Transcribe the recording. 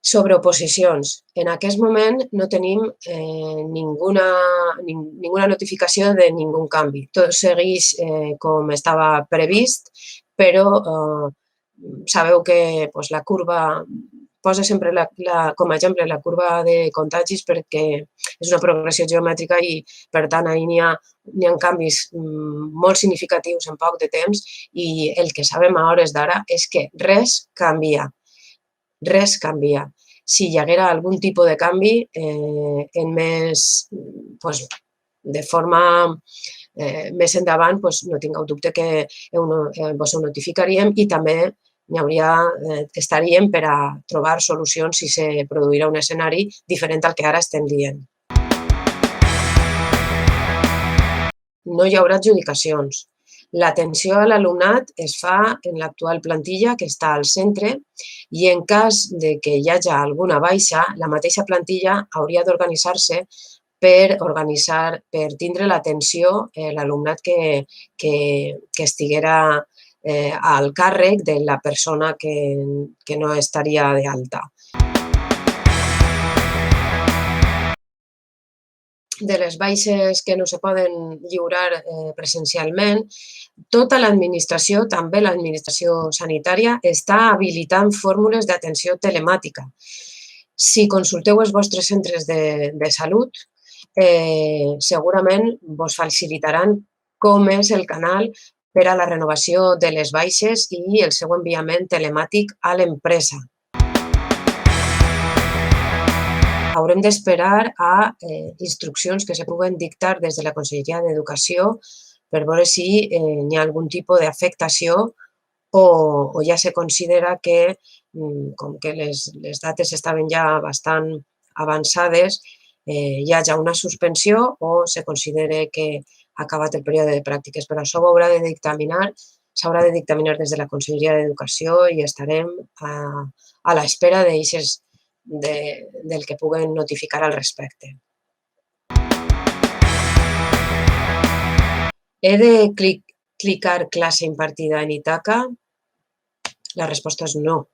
Sobre oposicions. En aquest moment no tenim ninguna notificació de ningun canvi. Tot segueix com estava previst, però sabeu que la curva, posa sempre com a exemple la curva de contagis perquè és una progressió geomètrica i, per tant, ahir n'hi ha canvis molt significatius en poc de temps i el que sabem a hores d'ara és que res canvia. Res canvia. Si hi haguera algun tipus de canvi de forma més endavant, no tingueu dubte que vos ho notificaríem i també estaríem per a trobar solucions si se produirà un escenari diferent al que ara estem dient. No hi haurà adjudicacions. L'atenció a l'alumnat es fa en l'actual plantilla que està al centre i en cas de que hi hagi alguna baixa, la mateixa plantilla hauria d'organitzar-se per tindre l'atenció l'alumnat que estiguera al càrrec de la persona que no estaria d'alta. De les baixes que no se poden lliurar presencialment, tota l'administració, també l'administració sanitària, està habilitant fórmules d'atenció telemàtica. Si consulteu els vostres centres de salut, segurament vos facilitaran com és el canal per a la renovació de les baixes i el seu enviament telemàtic a l'empresa. Haurem d'esperar a instruccions que se puguen dictar des de la Conselleria d'Educació per veure si hi ha algun tipus d'afectació o ja se considera que, com que les dates estaven ja bastant avançades, hi hagi una suspensió o se considere que ha acabat el període de pràctiques. Però això s'haurà de dictaminar des de la Conselleria d'Educació i estarem a l'espera del que puguen notificar al respecte. He de clicar classe impartida en Ítaca? La resposta és no.